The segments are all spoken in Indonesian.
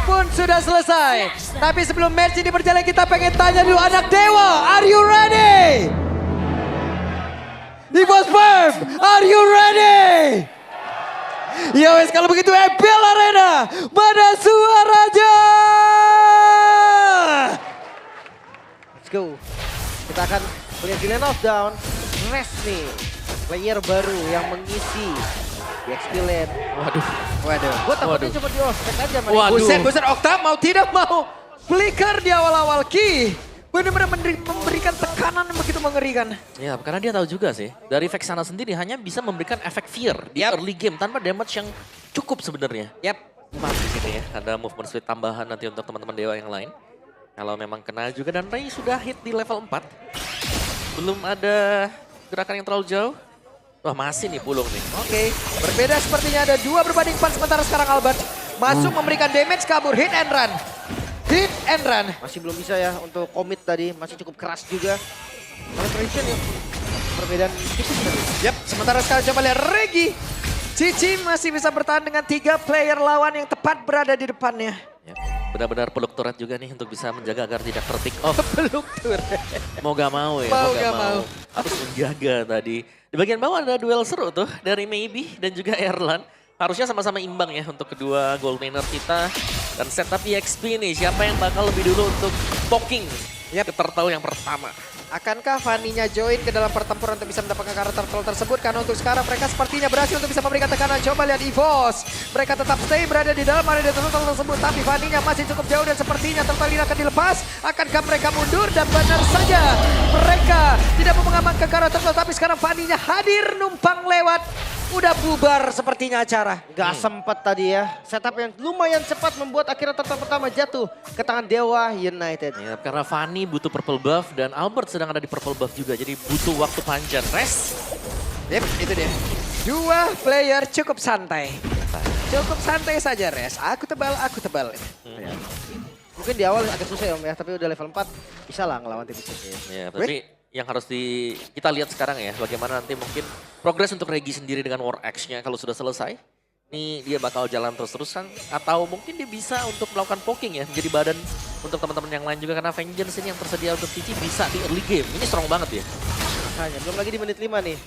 pun sudah selesai. Tapi sebelum match ini berjalan kita pengen tanya dulu anak Dewa, are you ready? EVOS Firm, are you ready? Ya wes kalau begitu EPL Arena, mana suaranya? Let's go. Kita akan melihat di lane of down. Rest nih, player baru yang mengisi di XP lane. Waduh. Gue takutnya cuma di ospek aja. Buset, Okta mau tidak mau. Flicker di awal-awal Ki. Benar-benar memberikan tekanan yang begitu mengerikan. Ya, karena dia tahu juga sih. Dari Vexana sendiri hanya bisa memberikan efek fear di early game tanpa damage yang cukup sebenarnya. Pas di sini ya, ada movement speed tambahan nanti untuk teman-teman Dewa yang lain. Kalau memang kena juga dan Ray sudah hit di level 4. Belum ada gerakan yang terlalu jauh. Wah, masih nih pulung nih. Oke, berbeda sepertinya ada 2 berbanding 4 sementara sekarang Albert masuk memberikan damage kabur, hit and run. Hit and run. Masih belum bisa ya untuk commit tadi, masih cukup keras juga. Penetration ya, perbedaan tipis tadi. Sementara sekarang coba lihat Regi. Cici masih bisa bertahan dengan 3 player lawan yang tepat berada di depannya. Ya, benar-benar peluk turret juga nih untuk bisa menjaga agar tidak terpick off. Peluk turret. Mau gak mau ya, Mau gak mau. Harus menjaga tadi. Di bagian bawah ada duel seru tuh dari Maybe dan juga Erlan. Harusnya sama-sama imbang ya untuk kedua gold laner kita. Dan setup EXP nih, siapa yang bakal lebih dulu untuk poking ke turtle yang pertama. Akankah Fanny-nya join ke dalam pertempuran untuk bisa mendapatkan karakter turtle tersebut? Karena untuk sekarang mereka sepertinya berhasil untuk bisa memberikan tekanan. Coba lihat EVOS. Mereka tetap stay berada di dalam area turtle tersebut. Tapi Fanny-nya masih cukup jauh dan sepertinya turtle ini akan dilepas. Akankah mereka mundur? Dan benar saja mereka tidak mau mengamankan karakter turtle. Tapi sekarang Fanny-nya hadir numpang lewat. Udah bubar sepertinya acara. Gak sempat tadi ya. Setup yang lumayan cepat membuat akhirnya turtle pertama jatuh ke tangan Dewa United. Ya, karena Fanny butuh purple buff dan Albert sedang ada di purple buff juga. Jadi butuh waktu panjang. Rest. Itu dia. 2 player cukup santai. Cukup santai saja Res. Aku tebal. Ya. Mungkin di awal agak susah ya Om ya, tapi udah level 4 bisa lah ngelawan tim itu. Ya, tapi yang harus kita lihat sekarang ya, bagaimana nanti mungkin progres untuk Regi sendiri dengan War Axe-nya kalau sudah selesai. Ini dia bakal jalan terus-terusan atau mungkin dia bisa untuk melakukan poking ya, menjadi badan untuk teman-teman yang lain juga karena Vengeance ini yang tersedia untuk Cici bisa di early game. Ini strong banget ya. Makanya belum lagi di menit 5 nih.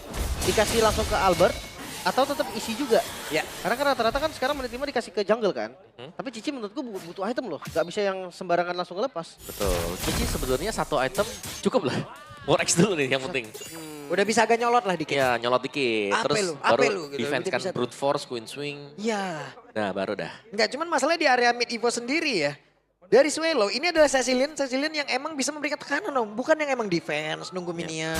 Dikasih langsung ke Albert atau tetap isi juga. Ya. Karena kan rata-rata kan sekarang menit 5 dikasih ke jungle kan. Tapi Cici menurutku butuh item loh. Gak bisa yang sembarangan langsung lepas. Betul. Cici sebenarnya satu item cukup lah. War Axe dulu nih yang penting. Udah bisa agak nyolot lah dikit. Ya nyolot dikit. Apa Terus lu? baru Apa lu? Gitu. defense Dia kan bisa brute force, queen swing. Iya. Nah baru dah. Enggak, cuman masalahnya di area mid Evo sendiri ya. Dari Swelo, ini adalah Cecilian yang emang bisa memberikan tekanan dong. Bukan yang emang defense, nunggu minion,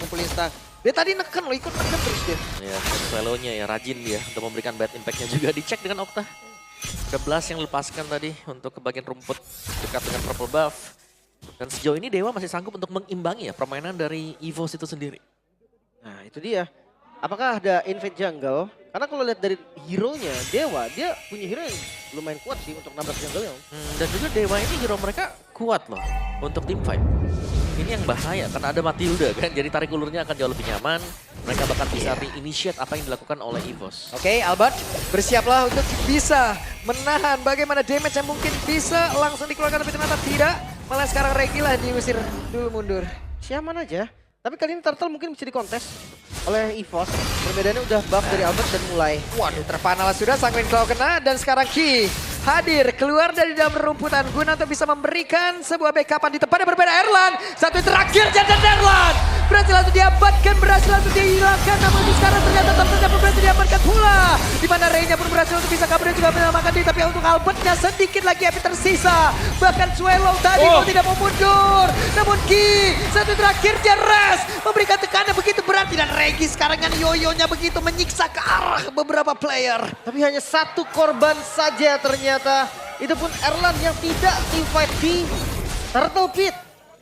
ngumpulin stack. Dia tadi neken loh, ikut neken terus dia. Ya, Swallow-nya ya rajin dia untuk memberikan bad impact-nya juga. Dicek dengan Okta. Ada Blast yang lepaskan tadi untuk ke bagian rumput dekat dengan purple buff. Dan sejauh ini Dewa masih sanggup untuk mengimbangi ya permainan dari EVOS itu sendiri. Nah itu dia. Apakah ada invade jungle? Karena kalau lihat dari hero-nya Dewa, dia punya hero yang lumayan kuat sih untuk nabrak jungle-nya. Dan juga Dewa ini hero mereka kuat loh untuk team fight. Ini yang bahaya karena ada Matilda kan, jadi tarik ulurnya akan jauh lebih nyaman. Mereka bahkan bisa re-initiate apa yang dilakukan oleh EVOS. Oke, Albert, bersiaplah untuk bisa menahan bagaimana damage yang mungkin bisa langsung dikeluarkan, tapi ternyata tidak. Malah sekarang Regi lah diusir dulu mundur. Siaman aja. Tapi kali ini Turtle mungkin bisa dikontes oleh EVOS. Perbedaannya udah buff dari Albert dan mulai. Waduh, terpanal sudah, Sanguine Claw kena dan sekarang Ki hadir keluar dari dalam rumputan guna untuk bisa memberikan sebuah backupan di tempatnya berbeda. Erlan, satu terakhir jantan Erlan berhasil langsung diamankan, berhasil langsung dihilangkan, namun sekarang ternyata Turtle pun berhasil diamankan pula. Di mana Ray-nya pun berhasil untuk bisa kabur dan juga menyelamatkan diri, tapi untuk Albertnya sedikit lagi api tersisa. Bahkan Swallow tadi mau tidak mau mundur, namun Ki satu terakhir Res memberikan tekanan begitu berarti dan Regi sekarang dengan yoyonya begitu menyiksa ke arah beberapa player. Tapi hanya satu korban saja ternyata. Itu pun Erlan yang tidak team fight di Turtle Pit.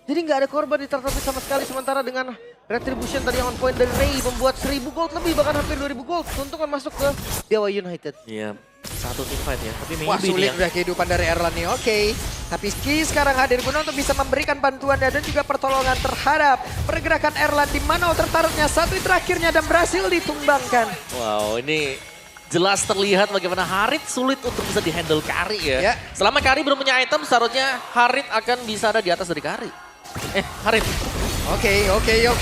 Jadi nggak ada korban di Turtle Pit sama sekali. Sementara dengan Retribution tadi yang on point dari Ray membuat 1000 gold lebih, bahkan hampir 2000 gold. Keuntungan masuk ke Dewa United. Iya, satu team fight ya. Tapi Wah, maybe sulit nih udah kehidupan dari Erlan nih. Oke. Tapi Ki sekarang hadir guna untuk bisa memberikan bantuan dan juga pertolongan terhadap pergerakan Erlan di mana tertaruhnya satu terakhirnya dan berhasil ditumbangkan. wow, ini jelas terlihat bagaimana Harit sulit untuk bisa dihandle Kari ya. Ya. Selama Kari belum punya item, seharusnya Harit akan bisa ada di atas dari Kari. Harit. Oke.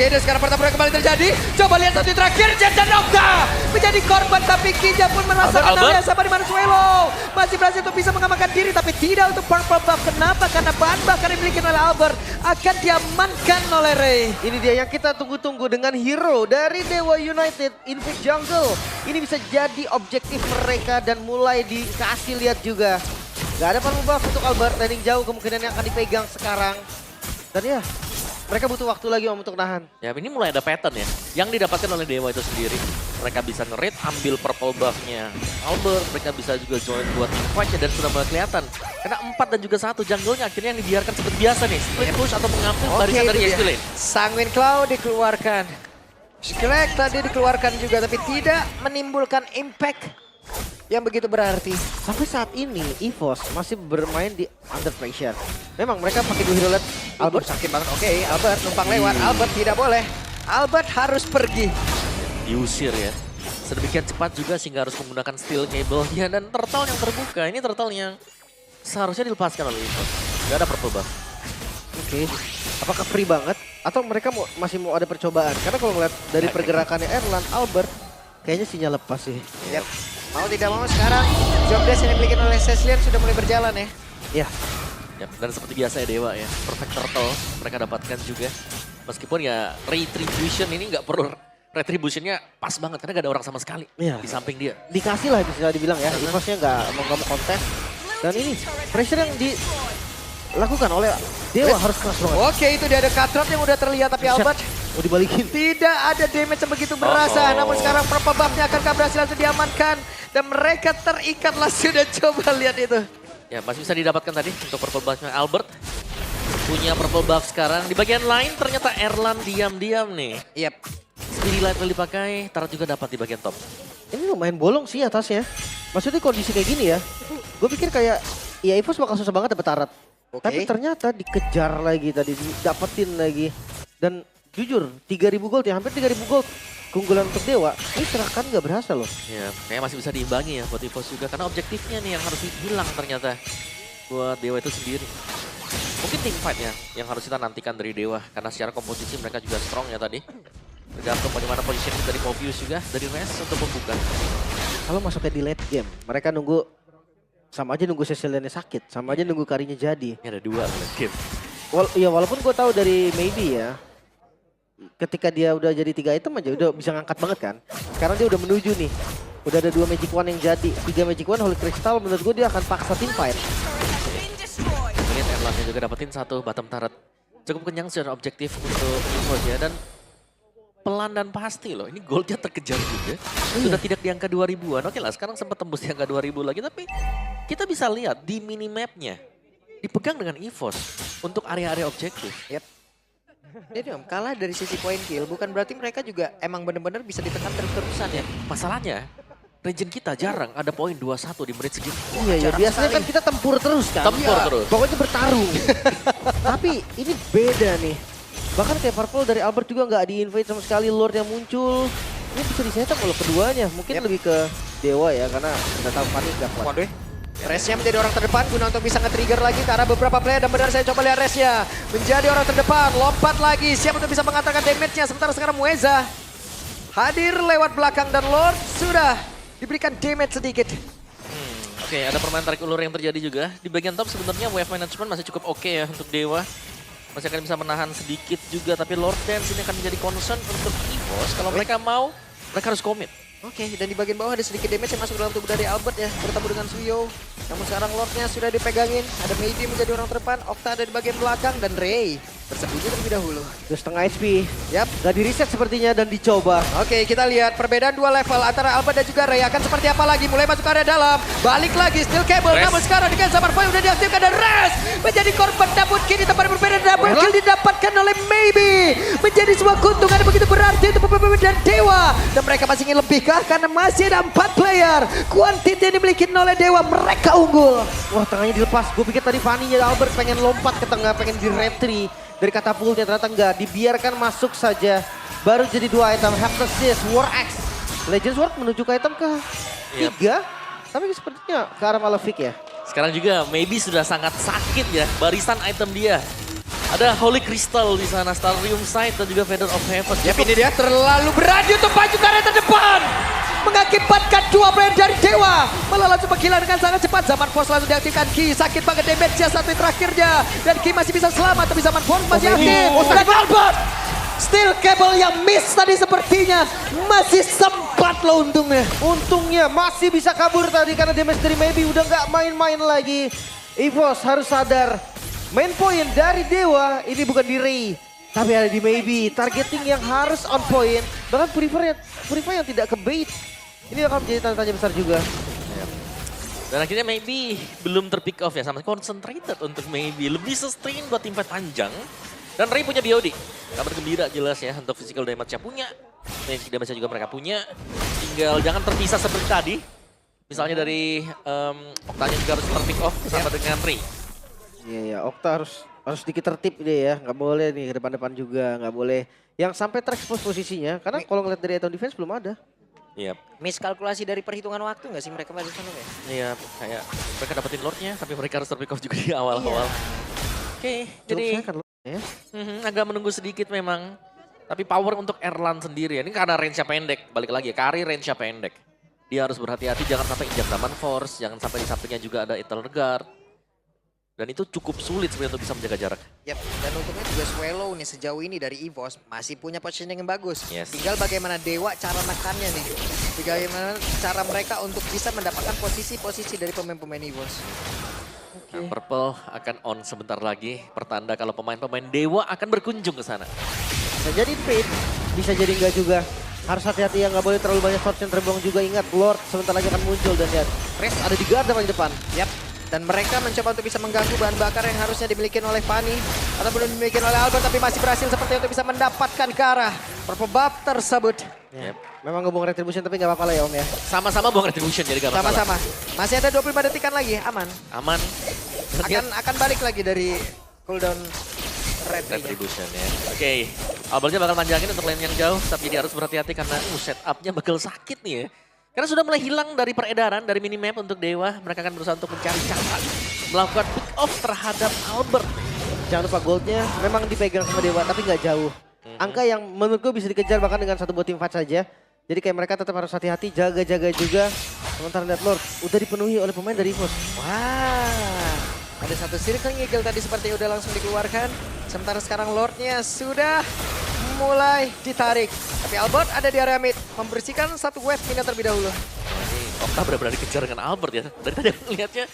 Dan sekarang pertempuran kembali terjadi. Coba lihat satu terakhir. Jet dan Okta menjadi korban. Tapi Kinja pun merasakan hal yang sama di Marsuelo. Masih berhasil untuk bisa mengamankan diri. Tapi tidak untuk purple buff. Kenapa? Karena bahan bakar yang dimiliki oleh Albert akan diamankan oleh Ray. Ini dia yang kita tunggu-tunggu dengan hero dari Dewa United, Invade Jungle. Ini bisa jadi objektif mereka dan mulai dikasih lihat juga. Gak ada purple buff untuk Albert. Landing jauh kemungkinan yang akan dipegang sekarang. Dan ya, mereka butuh waktu lagi untuk nahan. Ya ini mulai ada pattern ya. Yang didapatkan oleh Dewa itu sendiri. Mereka bisa nge-raid, ambil purple buff-nya Albert. Mereka bisa juga join buat teamfight-nya dan sudah mulai kelihatan. Karena 4 dan juga 1 jungle-nya akhirnya yang dibiarkan seperti biasa nih. Split push atau mengambil barisan dari Yesti Lane. Sanguine Claw dikeluarkan. Skelek tadi dikeluarkan juga tapi tidak menimbulkan impact yang begitu berarti. Sampai saat ini EVOS masih bermain di under pressure. Memang mereka pakai dua hero led. Albert sakit banget. Oke, Albert numpang lewat. Albert tidak boleh. Albert harus pergi. Diusir ya. Sedemikian cepat juga sehingga harus menggunakan steel cable-nya dan turtle yang terbuka. Ini turtle yang seharusnya dilepaskan oleh EVOS. Gak ada purple buff. Oke. Apakah free banget? Atau mereka masih mau ada percobaan? Karena kalau ngeliat dari pergerakannya Erlan, Albert kayaknya sinyal lepas sih. Yap. Mau tidak mau sekarang job desk yang dimiliki oleh Cecilian sudah mulai berjalan ya. Ya. Ya, dan seperti biasa ya Dewa ya, perfect turtle mereka dapatkan juga. Meskipun ya retribution ini nggak perlu, retributionnya pas banget karena gak ada orang sama sekali di samping dia. Dikasih lah bisa dibilang ya, EVOS-nya nggak mau kontes. Dan ini pressure yang dilakukan oleh Dewa harus keras banget. Oke, itu dia ada cut drop yang udah terlihat tapi Albert Mau dibalikin. tidak ada damage yang begitu berasa. Namun sekarang purple buff-nya akankah berhasil untuk diamankan. Dan mereka terikatlah sudah coba lihat itu. Ya masih bisa didapatkan tadi untuk purple buff-nya Albert. Punya purple buff sekarang. Di bagian lain ternyata Erlan diam-diam nih. Yap. Speedy Light will dipakai, Tarat juga dapat di bagian top. Ini lumayan bolong sih atasnya. Maksudnya kondisi kayak gini ya. Gue pikir kayak ya EVOS bakal susah banget dapet Tarat. Oke. Tapi ternyata dikejar lagi tadi, didapetin lagi. Dan jujur 3.000 gold ya, hampir 3.000 gold. Keunggulan untuk Dewa, ini serangan nggak berhasil loh. Ya, kayaknya masih bisa diimbangi ya buat EVOS juga. Karena objektifnya nih yang harus hilang ternyata buat Dewa itu sendiri. Mungkin team fight ya yang harus kita nantikan dari Dewa. Karena secara komposisi mereka juga strong ya tadi. Tergantung bagaimana positioning dari Mobius juga, dari Res untuk membuka. Kalau masuknya di late game, mereka nunggu, sama aja nunggu Ceciliannya sakit, sama aja nunggu Karinya jadi. Ini ada 2 game. Walaupun gue tahu dari Maybe ya, ketika dia udah jadi 3 item aja udah bisa ngangkat banget kan. Sekarang dia udah menuju nih. Udah ada 2 Magic Wand yang jadi. 3 Magic Wand, Holy Crystal menurut gue dia akan paksa team fight. Lihat Erlannya juga dapetin 1 bottom turret. Cukup kenyang secara objektif untuk EVOS ya. Dan pelan dan pasti loh. Ini goldnya terkejar juga. Sudah tidak di angka 2000-an. Oke lah sekarang sempat tembus di angka 2000 lagi. Tapi kita bisa lihat di minimapnya. Dipegang dengan EVOS untuk area-area objektif. Yap. Jadi om, kalah dari sisi point kill bukan berarti mereka juga emang bener-bener bisa ditekan terus-terusan ya. Masalahnya, region kita jarang ada poin 21 di menit segitu. Iya ya, biasanya kan kita tempur terus kan. Tempur terus. Pokoknya bertarung. Tapi ini beda nih. Bahkan kayak Purple dari Albert juga nggak di-invade sama sekali, Lord yang muncul. Ini bisa disetup kalau keduanya. Mungkin lebih ke Dewa ya, karena udah tahu panik gak kuat. Waduh. Resnya menjadi orang terdepan guna untuk bisa nge-trigger lagi ke arah beberapa player. Dan benar saya coba lihat Resnya menjadi orang terdepan. Lompat lagi, siap untuk bisa mengatakan damage-nya. Sementara sekarang Mueza hadir lewat belakang dan Lord sudah diberikan damage sedikit. Oke, ada permainan tarik ulur yang terjadi juga. Di bagian top sebenarnya wave management masih cukup oke ya untuk Dewa. Masih akan bisa menahan sedikit juga. Tapi Lord Dance ini akan menjadi concern untuk EVOS. Kalau mereka mau, mereka harus komit. Oke, dan di bagian bawah ada sedikit damage yang masuk dalam tubuh dari Albert ya. Bertemu dengan Suyo. Namun sekarang Lordnya sudah dipegangin. Ada Maybe menjadi orang terdepan. Okta ada di bagian belakang. Dan Ray bersembunyi terlebih dahulu. 2,5 HP. Yap. Gak di reset sepertinya dan dicoba. Oke, kita lihat perbedaan 2 level antara Albert dan juga Ray. Akan seperti apa lagi? Mulai masuk ke area dalam. Balik lagi, steel cable. Res. Namun sekarang dengan Summer Boy udah diaktifkan. Dan Res menjadi korban. Namun kini tempat berbeda. Double kill didapatkan oleh Maybe. Menjadi sebuah keuntungan yang begitu berarti untuk PPP dan Dewa. Dan mereka masih ingin lebih kah? Karena masih ada 4 player. Quantity yang dimiliki oleh Dewa. Mereka unggul. Wah, tengahnya dilepas. Gue pikir tadi Fanny-nya Albert pengen lompat ke tengah, pengen di-retry dari katapultnya, ternyata enggak. Dibiarkan masuk saja. Baru jadi 2 item, Heptasis, War Axe. Legend Sword menuju ke item ke Yep. 3, tapi sepertinya ke arah Malefic ya. Sekarang juga maybe sudah sangat sakit ya barisan item dia. Ada Holy Crystal di sana, Starium Sight dan juga Feather of Heaven. Yap, ini dia terlalu berani untuk maju ke area terdepan. Mengakibatkan 2 player dari Dewa malah langsung menghilang dengan sangat cepat. Zaman Force langsung diaktifkan. Ki sakit banget damage-nya satu terakhirnya. Dan Ki masih bisa selamat, tapi Zaman Force masih aktif. Dan Albert, steel cable yang miss tadi sepertinya masih sempat loh untungnya. Untungnya masih bisa kabur tadi karena damage dari Maybe udah nggak main-main lagi. EVOS harus sadar. Main point dari Dewa ini bukan di Ray, tapi ada di Maybe. Targeting yang harus on point. Bahkan Purify yang tidak ke bait. Ini akan menjadi tanda tanya besar juga. Dan akhirnya maybe belum terpick off ya, sama concentrated untuk maybe. Lebih sustain buat tim fight panjang. Dan Ray punya BOD. Kabar gembira jelas ya untuk physical damage-nya punya. Magic damage-nya juga mereka punya. Tinggal jangan terpisah seperti tadi. Misalnya dari Octanya juga harus terpick off sama dengan Ray. Iya, Okta harus sedikit tertib deh ya. Nggak boleh nih ke depan-depan juga. Nggak boleh yang sampai terekspos posisinya. Karena kalau ngeliat dari item defense belum ada. Iya. Miskalkulasi dari perhitungan waktu nggak sih mereka pada sana ya? Iya, kayak mereka dapetin lordnya, tapi mereka harus terpick off juga di awal-awal. Oke, jadi ya. agak menunggu sedikit memang. Tapi power untuk Erlan sendiri ya. Ini karena range-nya pendek. Balik lagi ya, Kari range-nya pendek. Dia harus berhati-hati jangan sampai injak Zaman Force. Jangan sampai di sampingnya juga ada Eternal Guard. Dan itu cukup sulit sebenarnya untuk bisa menjaga jarak. Yap, dan untungnya juga Swallow nih sejauh ini dari EVOS masih punya positioning yang bagus. Yes. Tinggal bagaimana Dewa cara nekannya nih. Bagaimana cara mereka untuk bisa mendapatkan posisi-posisi dari pemain-pemain EVOS. Nah, Purple akan on sebentar lagi. Pertanda kalau pemain-pemain Dewa akan berkunjung ke sana. Bisa jadi fade, bisa jadi enggak juga. Harus hati-hati ya, nggak boleh terlalu banyak short yang terbuang juga. Ingat, Lord sebentar lagi akan muncul dan lihat. Rest ada di garda paling depan. Yap. Dan mereka mencoba untuk bisa mengganggu bahan bakar yang harusnya dimiliki oleh Fanny. Ataupun dimiliki oleh Albert, tapi masih berhasil seperti untuk bisa mendapatkan ke arah purple buff tersebut. Ya. Memang ngomong retribution tapi nggak apa-apa lah ya Om ya. Sama-sama buang retribution jadi gak masalah. Sama-sama. Masih ada 25 detikan lagi, aman. Aman. Akan balik lagi dari cooldown Retribution ya. Oke, Albertnya bakal manjangin untuk lane yang jauh, tapi dia harus berhati-hati karena setupnya bakal sakit nih ya. Karena sudah mulai hilang dari peredaran, dari minimap untuk Dewa. Mereka akan berusaha untuk mencari cara melakukan pick off terhadap Albert. Jangan lupa goldnya memang dipegang sama Dewa tapi nggak jauh. Angka yang menurutku bisa dikejar bahkan dengan satu buat tim fight saja. Jadi kayak mereka tetap harus hati-hati, jaga-jaga juga. Sementara lihat Lord udah dipenuhi oleh pemain dari EVOS. Wah, ada satu circle eagle tadi seperti udah langsung dikeluarkan. Sementara sekarang Lordnya sudah mulai ditarik. Tapi Albert ada di area mid, membersihkan satu wave mina terlebih dahulu. Okta benar-benar dikejar dengan Albert ya. Dari tadi aku ngeliatnya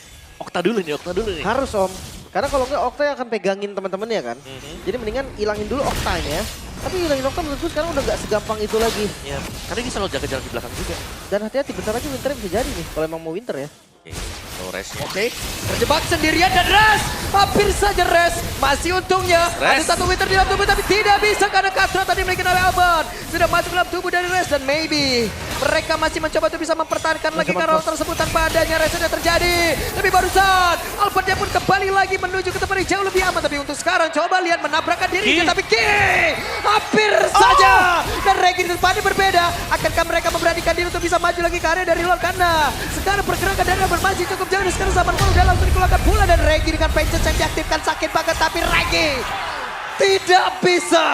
Okta dulu nih. Harus Om, karena kalau nggak Okta yang akan pegangin teman-temannya kan. Jadi mendingan ilangin dulu Oktanya. Tapi ilangin Okta menurutku sekarang udah nggak segampang itu lagi. Ya, karena dia selalu jaga jarak di belakang juga. Dan hati-hati bentar lagi Winter bisa jadi nih kalau emang mau Winter ya. No rest ya. Oke, terjebak sendirian dan Res. Hampir saja Res. Masih untungnya Res. ada satu winter di dalam tubuh tapi tidak bisa karena Castro tadi dimiliki oleh Albert. Sudah masuk dalam tubuh dari Res dan maybe mereka masih mencoba untuk bisa mempertahankan lagi karena tersebut tanpa adanya Res sudah terjadi. Tapi barusan Albertnya pun kembali lagi menuju ke tempat yang jauh lebih aman. Tapi untuk sekarang coba lihat menabrakkan dirinya. Tapi hampir saja. Dan Regi di depannya berbeda. Akankah mereka memberanikan diri untuk bisa maju lagi ke area dari luar karena sekarang pergerakan dari Albert masih cukup jauh. Dan sekarang Zaman Force udah langsung dikeluarkan pula dan Regi dengan Vengeance yang diaktifkan sakit banget. Tapi Regi tidak bisa.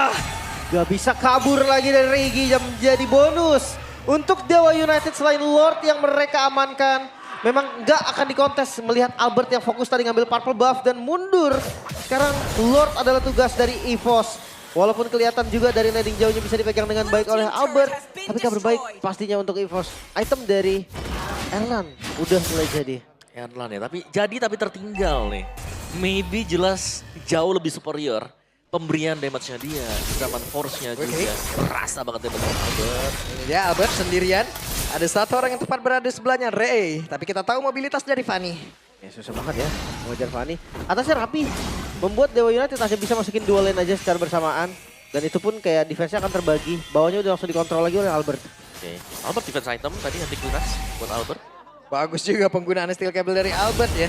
Gak bisa kabur lagi dari Regi yang menjadi bonus. Untuk Dewa United selain Lord yang mereka amankan. Memang gak akan dikontes melihat Albert yang fokus tadi ngambil purple buff dan mundur. Sekarang Lord adalah tugas dari EVOS. Walaupun kelihatan juga dari landing jauhnya bisa dipegang dengan baik oleh Albert. Tapi kabar baik pastinya untuk EVOS. Item dari Erlan udah mulai jadi. Erlan ya, tapi tertinggal nih. Maybe jelas jauh lebih superior. Pemberian damage-nya dia, Zaman Force-nya juga. Rasa banget damage Albert. Ini dia Albert sendirian. Ada satu orang yang tepat berada di sebelahnya, Ray. Tapi kita tahu mobilitas dari Fanny. Ya susah banget ya mengejar Fanny. Atasnya rapi. Membuat Dewa United hanya bisa masukin dua lane aja secara bersamaan. Dan itu pun kayak defense-nya akan terbagi. Bawahnya udah langsung dikontrol lagi oleh Albert. Oke. Albert defense item tadi anti lunas buat Albert. Bagus juga penggunaan steel cable dari Albert ya.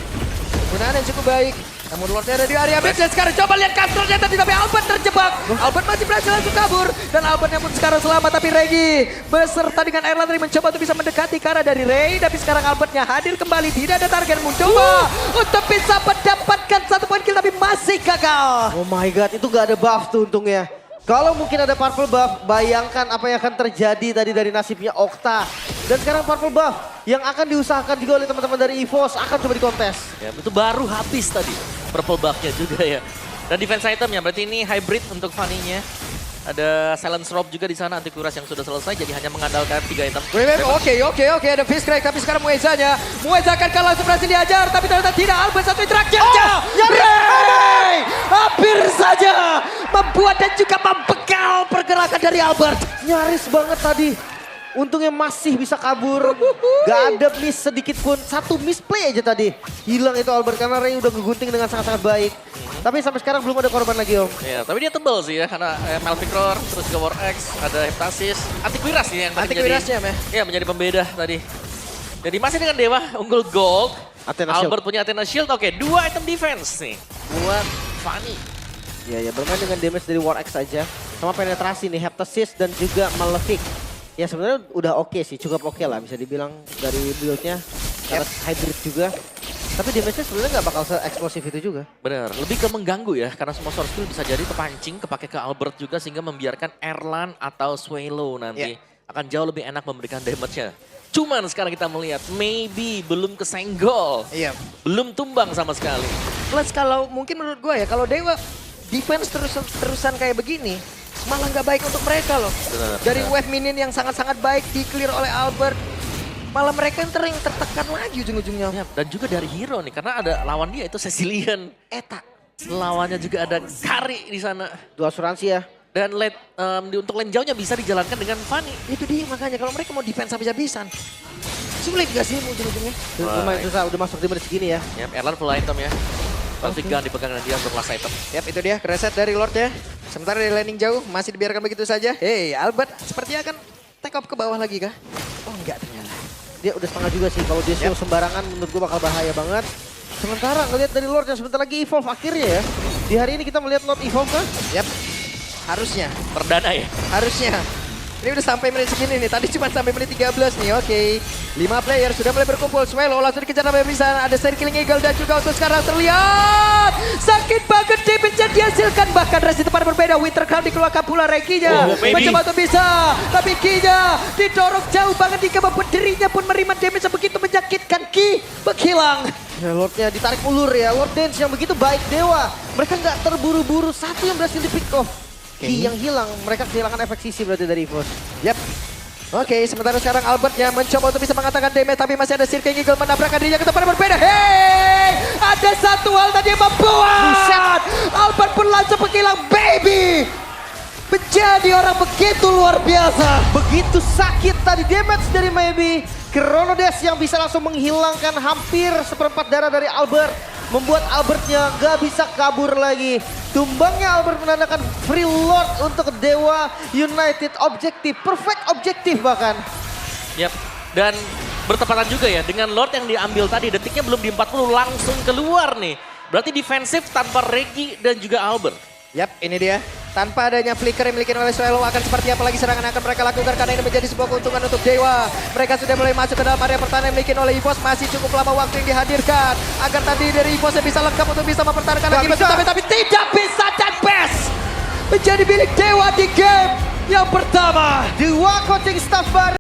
Penggunaan yang cukup baik. Namun Lordnya ada di area mid dan sekarang coba lihat counternya tadi tapi Albert terjebak. Albert masih berhasil langsung kabur. Dan Albertnya pun sekarang selamat tapi Regi beserta dengan Erlan tadi mencoba untuk bisa mendekati ke arah dari Ray. Tapi sekarang Albertnya hadir kembali. Tidak ada target mencoba untuk bisa mendapatkan 1 poin kill tapi masih gagal. Oh my god, itu gak ada buff tuh untungnya. Kalau mungkin ada purple buff, bayangkan apa yang akan terjadi tadi dari nasibnya Okta. Dan sekarang purple buff yang akan diusahakan juga oleh teman-teman dari EVOS akan coba dikontes. Ya, itu baru habis tadi. Purple buff-nya juga ya. Dan defense item ya, berarti ini hybrid untuk Fanny-nya. Ada silence rob juga di sana, anti kuras yang sudah selesai, jadi hanya mengandalkan 3 item. Oke, ada Fist Crack, tapi sekarang Muezanya. Mueza akan kalah langsung berhasil diajar, tapi ternyata tidak. Albert satu interaksi aja. Ray hampir saja membuat dan juga membekal pergerakan dari Albert. Nyaris banget tadi. Untungnya masih bisa kabur. Gak ada miss sedikit pun. 1 misplay aja tadi. Hilang itu Albert karena Ray udah ngegunting dengan sangat-sangat baik. Tapi sampai sekarang belum ada korban lagi Om. Ya, tapi dia tebel sih ya karena Malvicror, terus juga War X, ada Heptasis, Antiquiras sih yang tadi menjadi pembeda tadi. Jadi masih dengan Dewa unggul gold. Athena Albert Shield. punya Athena Shield. Oke, 2 item defense nih buat Fanny. Ya bermain dengan damage dari War X saja. Sama penetrasi nih Heptasis dan juga Malefic. Ya sebenarnya udah oke sih, cukup oke lah bisa dibilang dari build-nya. Karena hybrid juga. Tapi damage-nya sebenarnya nggak bakal se-eksplosif itu juga. Bener, lebih ke mengganggu ya karena semua source skill bisa jadi kepancing, kepake ke Albert juga sehingga membiarkan Erlan atau Swallow nanti akan jauh lebih enak memberikan damage-nya. Cuman sekarang kita melihat maybe belum kesenggol. Iya. Belum tumbang sama sekali. Plus kalau mungkin menurut gue ya, kalau Dewa defense terusan kayak begini, malah nggak baik untuk mereka loh. Benar, Dari benar. wave minion yang sangat-sangat baik di-clear oleh Albert, malah mereka yang tertekan lagi ujung-ujungnya. Ya, dan juga dari hero nih karena ada lawan dia itu Cecilian. Eta. Lawannya juga ada Kari di sana. 2 asuransi ya. Dan untuk lane jauhnya bisa dijalankan dengan Fanny. Itu dia makanya kalau mereka mau defense habis-habisan. Sulit gak sih ujung-ujungnya? Lumayan susah, udah masuk di menit segini ya. Ya, Erlan full item ya. Baltic Gun dipegang dengan dia untuk last item. Yap, itu dia reset dari Lord ya. Sementara dari landing jauh masih dibiarkan begitu saja. Hey, Albert sepertinya akan take off ke bawah lagi kah? Oh enggak ternyata. Dia udah setengah juga sih, kalau dia show sembarangan menurut gua bakal bahaya banget. Sementara ngelihat dari Lord yang sebentar lagi evolve akhirnya ya. Di hari ini kita melihat Lord evolve kan? Yap, harusnya. Perdana ya. Harusnya. Ini udah sampai menit segini nih. Tadi cuma sampai menit 13 nih. Oke. 5 player sudah mulai berkumpul. Swallow langsung dikejar sampai bisa. Ada Star Killing Eagle dan juga untuk sekarang terlihat sakit banget damage yang dihasilkan. Bahkan resi tempat berbeda. Winter Crown dikeluarkan pula Rekinya. Mencoba untuk bisa. Tapi Kinya didorong jauh banget hingga membuat dirinya pun menerima damage yang begitu menyakitkan. Ki menghilang. Ya Lordnya ditarik ulur ya. Lord Dance yang begitu baik Dewa. Mereka nggak terburu-buru. Satu yang berhasil di pick off. Ki yang hilang. Mereka kehilangan efek sisi berarti dari EVOS. Yap. Oke, sementara sekarang Albertnya mencoba untuk bisa mengatakan damage, tapi masih ada Sir King Eagle menabrakkan dirinya ke tempat yang berbeda. Hey, ada satu hal tadi yang membuat Albert pun langsung menghilang, baby. Menjadi orang begitu luar biasa. Begitu sakit tadi damage dari Maybe. Chronodes yang bisa langsung menghilangkan hampir seperempat darah dari Albert. Membuat Albertnya gak bisa kabur lagi. Tumbangnya Albert menandakan free Lord untuk Dewa United. Objektif, perfect objektif bahkan. Yap, dan bertepatan juga ya dengan Lord yang diambil tadi. Detiknya belum di 40 langsung keluar nih. Berarti defensif tanpa Regi dan juga Albert. Yap, ini dia. Tanpa adanya flicker yang dimiliki oleh Swallow akan seperti apa lagi serangan yang akan mereka lakukan karena ini menjadi sebuah keuntungan untuk Dewa. Mereka sudah mulai masuk ke dalam area pertahanan yang dimiliki oleh EVOS. Masih cukup lama waktu yang dihadirkan agar tadi dari EVOS yang bisa lengkap untuk bisa mempertahankan lagi. Tapi tidak bisa dan best menjadi milik Dewa di game yang pertama. Dua coaching staff baru.